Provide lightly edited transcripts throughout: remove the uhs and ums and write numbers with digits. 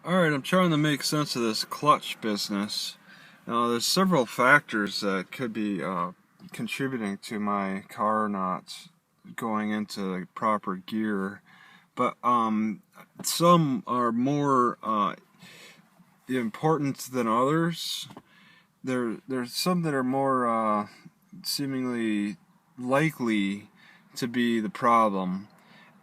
Alright, I'm trying to make sense of this clutch business. Now, there's several factors that could be contributing to my car not going into proper gear, but some are more important than others. There's some that are more seemingly likely to be the problem.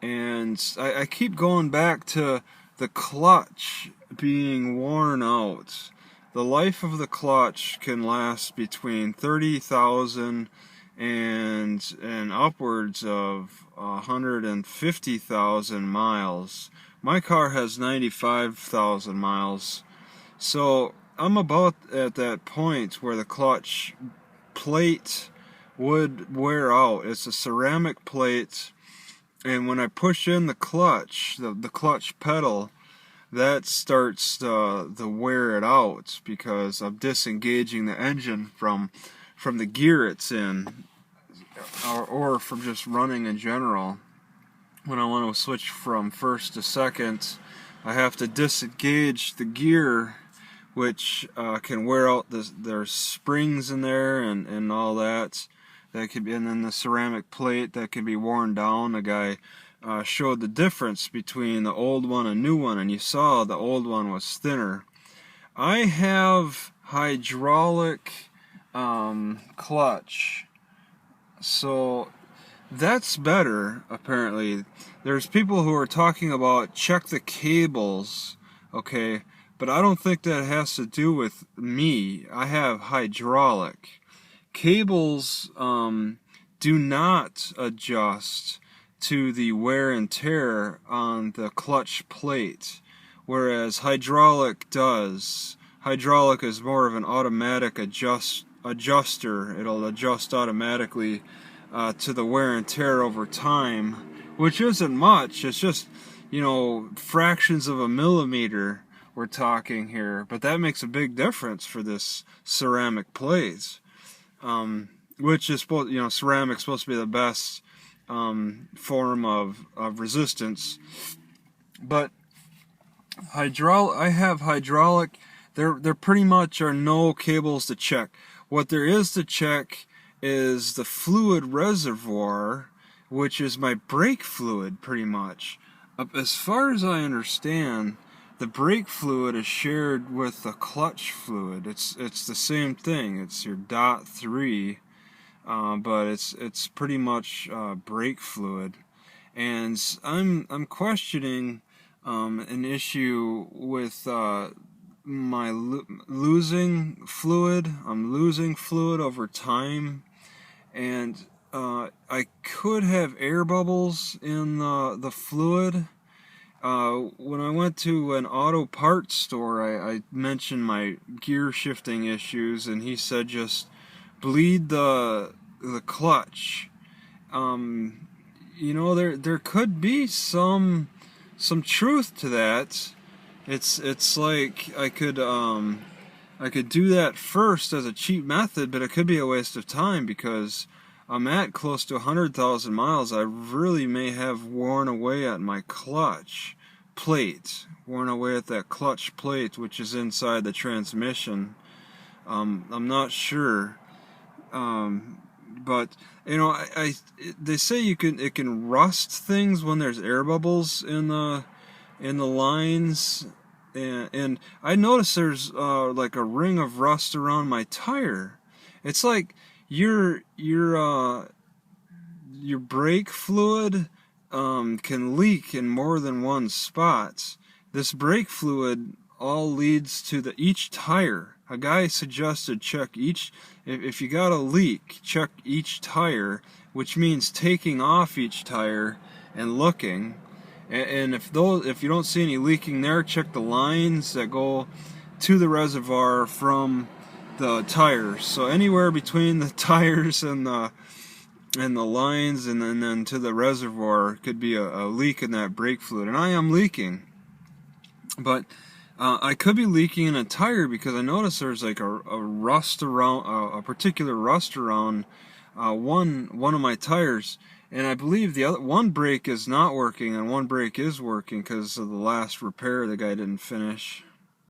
And I keep going back to the clutch being worn out. The life of the clutch can last between 30,000 and upwards of 150,000 miles. My car has 95,000 miles. So I'm about at that point where the clutch plate would wear out. It's a ceramic plate, and when I push in the clutch, the clutch pedal, that starts to wear it out because I'm disengaging the engine from the gear it's in, or from just running in general. When I want to switch from first to second, I have to disengage the gear, which can wear out there's springs in there and all that. That could be, and then the ceramic plate that can be worn down. The guy showed the difference between the old one and new one, and you saw the old one was thinner. I have hydraulic clutch, so that's better, apparently. There's people who are talking about check the cables, okay, but I don't think that has to do with me. I have hydraulic. Cables do not adjust to the wear and tear on the clutch plate, whereas hydraulic does. Hydraulic is more of an automatic adjuster. It'll adjust automatically to the wear and tear over time, which isn't much. It's just, fractions of a millimeter we're talking here, but that makes a big difference for this ceramic plate. Which is supposed, ceramic's supposed to be the best form of resistance. But I have hydraulic. There pretty much are no cables to check. What there is to check is the fluid reservoir, which is my brake fluid, pretty much. As far as I understand, the brake fluid is shared with the clutch fluid. It's the same thing. It's your .3, but it's pretty much brake fluid. And I'm questioning an issue with my losing fluid. I'm losing fluid over time, and I could have air bubbles in the fluid. When I went to an auto parts store, I mentioned my gear shifting issues, and he said just bleed the clutch. There could be some truth to that. It's like I could do that first as a cheap method, but it could be a waste of time because I'm at close to 100,000 miles. I really may have worn away at my clutch plate, worn away at that clutch plate, which is inside the transmission. I'm not sure, but they say it can rust things when there's air bubbles in the lines, and I noticed there's like a ring of rust around my tire. It's like your brake fluid can leak in more than one spot. This brake fluid all leads to each tire. A guy suggested check each, if you got a leak, check each tire, which means taking off each tire and looking. And if you don't see any leaking there, check the lines that go to the reservoir from the tires. So anywhere between the tires and the lines and then to the reservoir could be a leak in that brake fluid. And I am leaking, but I could be leaking in a tire because I noticed there's like a rust around, a particular rust around one of my tires. And I believe the other one brake is not working and one brake is working because of the last repair the guy didn't finish.